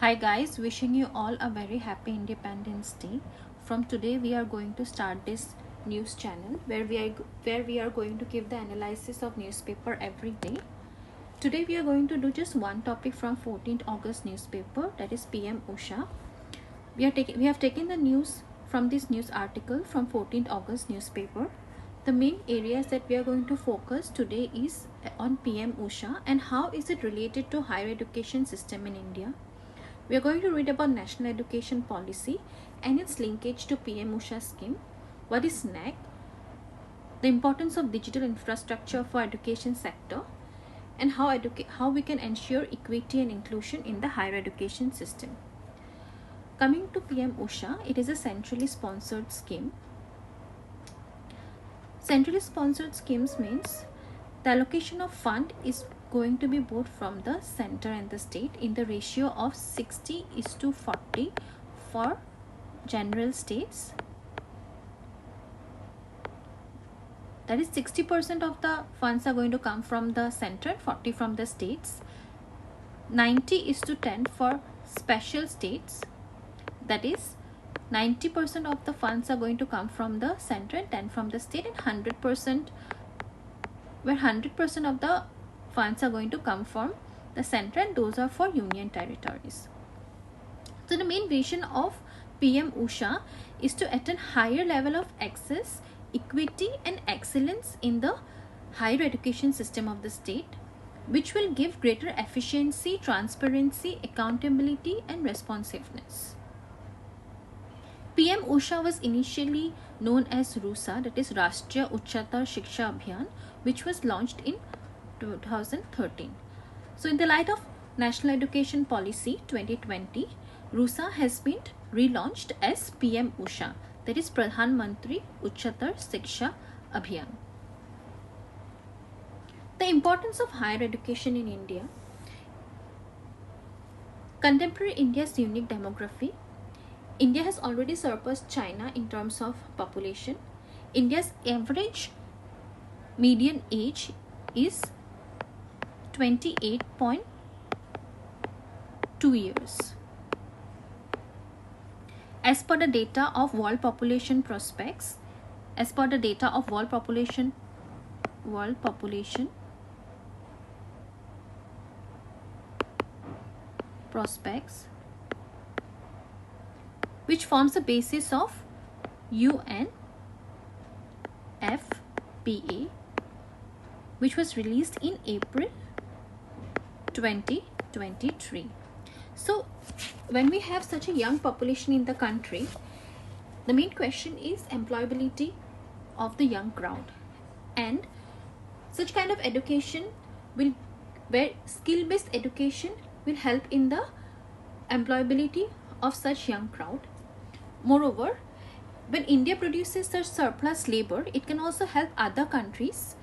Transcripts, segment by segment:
Hi guys, wishing you all a very happy Independence Day. From today we are going to start this news channel where we are going to give the analysis of newspaper every day. Today we are going to do just one topic from 14th August newspaper, that is PM USHA. We have taken the news from this news article from 14th August newspaper. The main areas that we are going to focus today is on PM USHA and how is it related to higher education system in India. We are going to read about National Education Policy and its linkage to PM USHA scheme. What is NEC? The importance of digital infrastructure for education sector, and how we can ensure equity and inclusion in the higher education system. Coming to PM USHA, it is a centrally sponsored scheme. Centrally sponsored schemes means the allocation of fund is going to be both from the center and the state in the ratio of 60:40 for general states. That is 60% of the funds are going to come from the center and 40 from the states. 90:10 for special states. That is 90% of the funds are going to come from the center and 10 from the state, and 100% of the funds are going to come from the center, and those are for union territories. So the main vision of PM USHA is to attain higher level of access, equity and excellence in the higher education system of the state, which will give greater efficiency, transparency, accountability and responsiveness. PM USHA was initially known as RUSA, that is Rashtriya Uchchatar Shiksha Abhiyan, which was launched in 2013. So in the light of National Education Policy 2020, RUSA has been relaunched as PM USHA, that is Pradhan Mantri Uchchatar Shiksha Abhiyan. The importance of higher education in India. Contemporary India's unique demography. India has already surpassed China in terms of population. India's average median age is 28.2 years. As per the data of World Population Prospects, which forms the basis of UNFPA, which was released in April 2023. So when we have such a young population in the country, the main question is employability of the young crowd, and such kind of education where skill-based education will help in the employability of such young crowd. Moreover, when India produces such surplus labor, it can also help other countries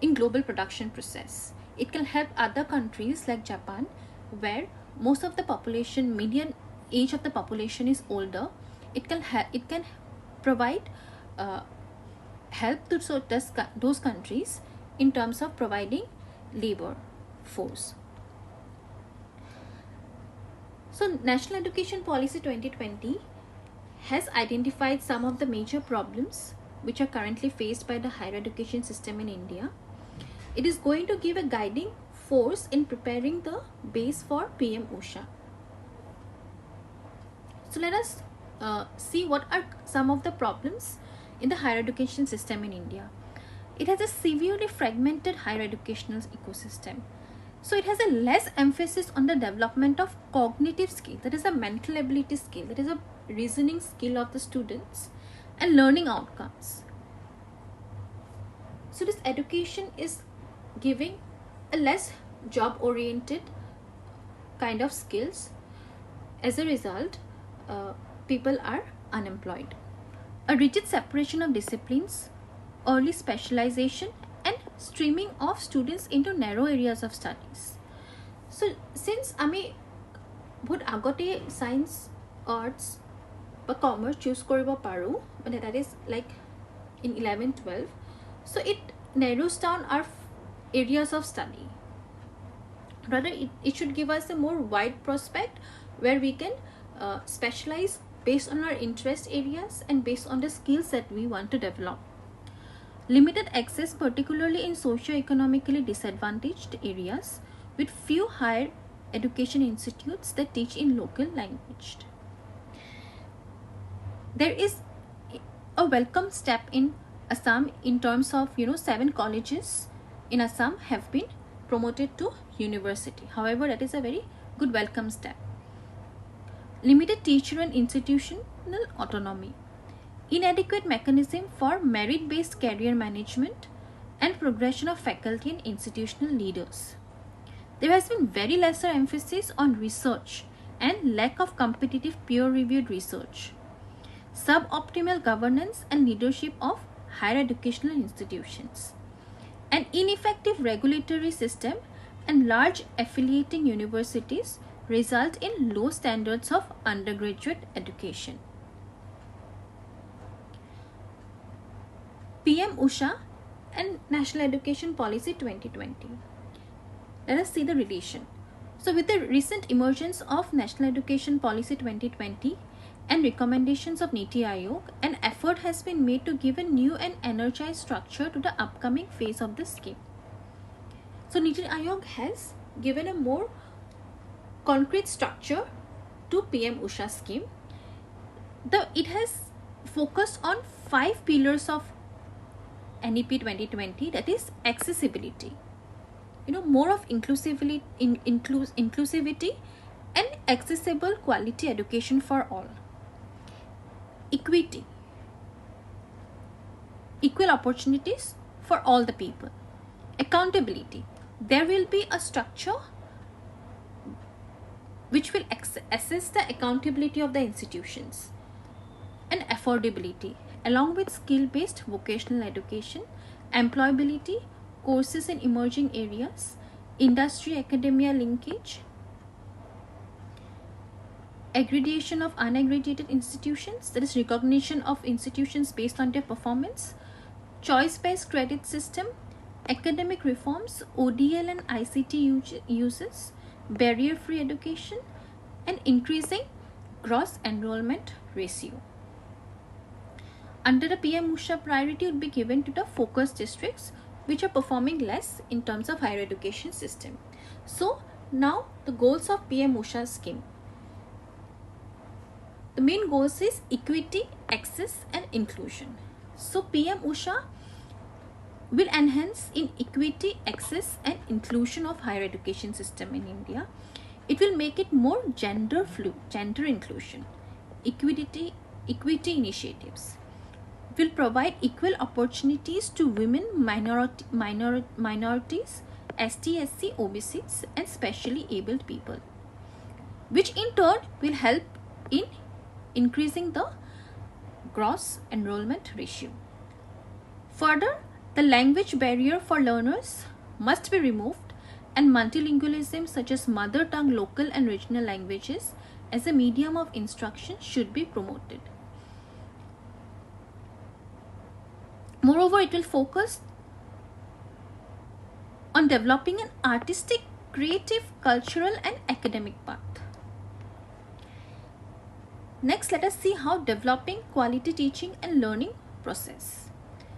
in global production process. It can help other countries like Japan, where most of the population, median age of the population is older. It can provide help to those countries in terms of providing labor force. So National Education Policy 2020 has identified some of the major problems which are currently faced by the higher education system in India. It is going to give a guiding force in preparing the base for PM USHA. So let us see what are some of the problems in the higher education system in India. It has a severely fragmented higher educational ecosystem. So it has a less emphasis on the development of cognitive skill, that is a mental ability skill, that is a reasoning skill of the students, and learning outcomes. So this education is giving a less job oriented kind of skills. As a result, people are unemployed. A rigid separation of disciplines, early specialization and streaming of students into narrow areas of studies. So since আমি বহুত আগতে science, arts বা commerce choose কৰিব পাৰো, that is like in 11-12, so it narrows down our areas of study. Rather, it should give us a more wide prospect where we can specialize based on our interest areas and based on the skills that we want to develop. Limited access, particularly in socio-economically disadvantaged areas with few higher education institutes that teach in local language. There is a welcome step in Assam in terms of 7 colleges in Assam have been promoted to university. However, that is a very good welcome step. Limited teacher and institutional autonomy. Inadequate mechanism for merit-based career management and progression of faculty and institutional leaders. There has been very lesser emphasis on research and lack of competitive peer-reviewed research. Suboptimal governance and leadership of higher educational institutions. An ineffective regulatory system and large affiliating universities result in low standards of undergraduate education. PM USHA and National Education Policy 2020. Let us see the relation. So with the recent emergence of National Education Policy 2020 and recommendations of NITI Aayog, an effort has been made to give a new and energized structure to the upcoming phase of the scheme. So NITI Aayog has given a more concrete structure to PM USHA scheme. It has focused on 5 pillars of NEP 2020, that is accessibility, more of inclusivity and accessible quality education for all. Equity, equal opportunities for all the people. Accountability, there will be a structure which will assess the accountability of the institutions. And affordability, along with skill-based vocational education, employability, courses in emerging areas, industry-academia linkage, aggregation of unaggregated institutions, that is recognition of institutions based on their performance, choice-based credit system, academic reforms, ODL and ICT uses, barrier-free education, and increasing gross enrollment ratio. Under the PM USHA, priority would be given to the focus districts which are performing less in terms of higher education system. So now the goals of PM USHA scheme. The main goals is equity, access and inclusion. So PM USHA will enhance in equity, access and inclusion of higher education system in India. It will make it more gender inclusion, equity initiatives. Will provide equal opportunities to women, minorities, ST, SC, OBCs and specially abled people, which in turn will help in increasing the gross enrollment ratio. Further, the language barrier for learners must be removed and multilingualism such as mother tongue, local and regional languages as a medium of instruction should be promoted. Moreover, it will focus on developing an artistic, creative, cultural and academic path. Next, let us see how developing quality teaching and learning process.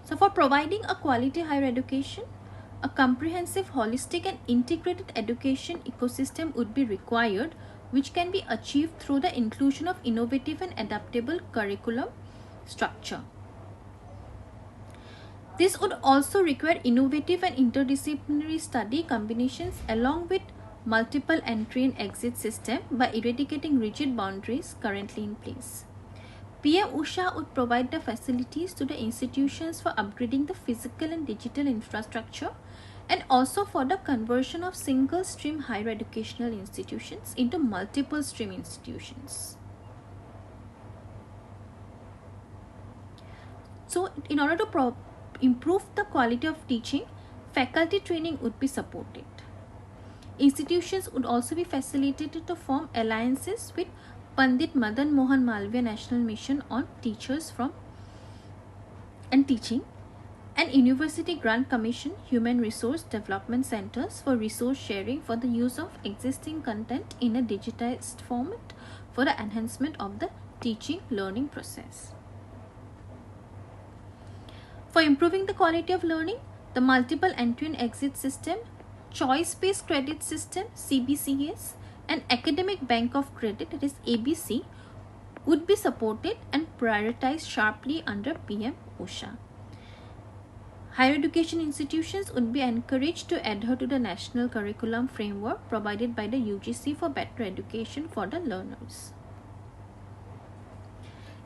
So for providing a quality higher education, a comprehensive, holistic and integrated education ecosystem would be required, which can be achieved through the inclusion of innovative and adaptable curriculum structure. This would also require innovative and interdisciplinary study combinations along with multiple entry and exit system by eradicating rigid boundaries currently in place. PM USHA would provide the facilities to the institutions for upgrading the physical and digital infrastructure and also for the conversion of single stream higher educational institutions into multiple stream institutions. So in order to improve the quality of teaching, faculty training would be supported. Institutions would also be facilitated to form alliances with Pandit Madan Mohan Malviya National Mission on Teachers from and Teaching And University Grant Commission Human Resource Development Centers for resource sharing for the use of existing content in a digitized format for the enhancement of the teaching learning process. For improving the quality of learning, the multiple entry and exit system, choice-based credit system CBCS, and academic bank of credit, that is ABC, would be supported and prioritized sharply under PM USHA. Higher education institutions would be encouraged to adhere to the national curriculum framework provided by the UGC for better education for the learners.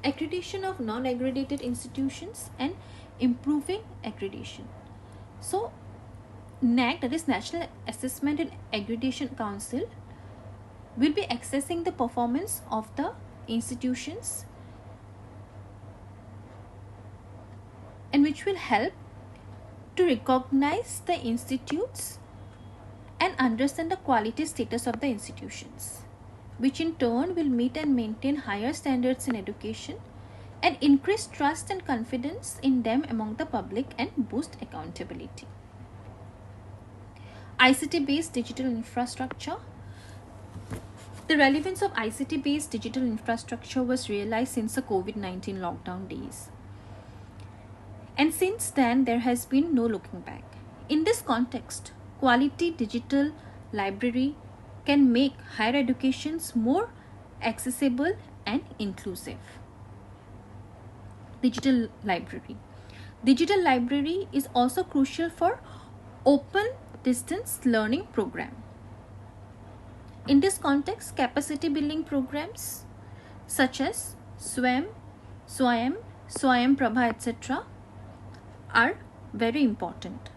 Accreditation of non-accredited institutions and improving accreditation. So, NAC, that is National Assessment and Accreditation Council, will be assessing the performance of the institutions, and which will help to recognize the institutes and understand the quality status of the institutions, which in turn will meet and maintain higher standards in education and increase trust and confidence in them among the public and boost accountability. ICT-based digital infrastructure. The relevance of ICT-based digital infrastructure was realized since the COVID-19 lockdown days. And since then, there has been no looking back. In this context, quality digital library can make higher educations more accessible and inclusive. Digital library. Digital library is also crucial for open distance learning program. In this context, capacity building programs such as Swayam, Prabha, etc. are very important.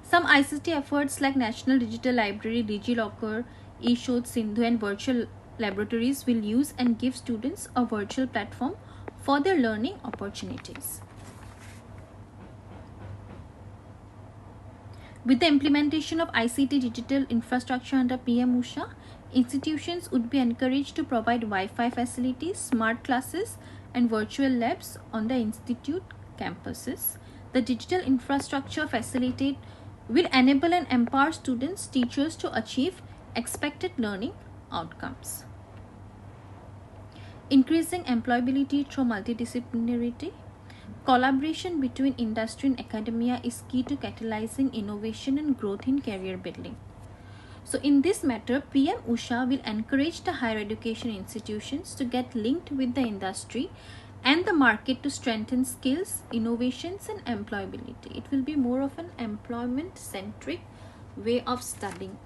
Some ICT efforts like National Digital Library, DigiLocker, eShod, Sindhu and virtual laboratories will use and give students a virtual platform for their learning opportunities. With the implementation of ICT digital infrastructure under PM USHA, institutions would be encouraged to provide Wi-Fi facilities, smart classes, and virtual labs on the institute campuses. The digital infrastructure facilitate will enable and empower students, teachers to achieve expected learning outcomes. Increasing employability through multidisciplinarity. Collaboration between industry and academia is key to catalyzing innovation and growth in career building. So in this matter, PM USHA will encourage the higher education institutions to get linked with the industry and the market to strengthen skills, innovations and employability. It will be more of an employment-centric way of studying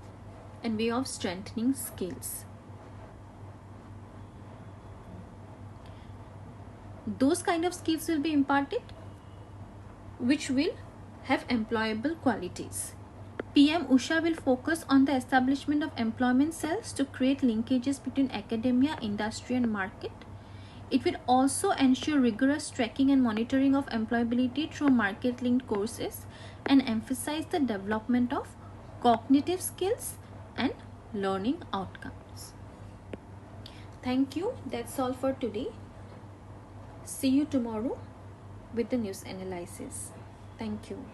and way of strengthening skills. Those kind of skills will be imparted which will have employable qualities. PM USHA will focus on the establishment of employment cells to create linkages between academia, industry and market. It will also ensure rigorous tracking and monitoring of employability through market-linked courses and emphasize the development of cognitive skills and learning outcomes. Thank you. That's all for today. See you tomorrow with the news analysis. Thank you.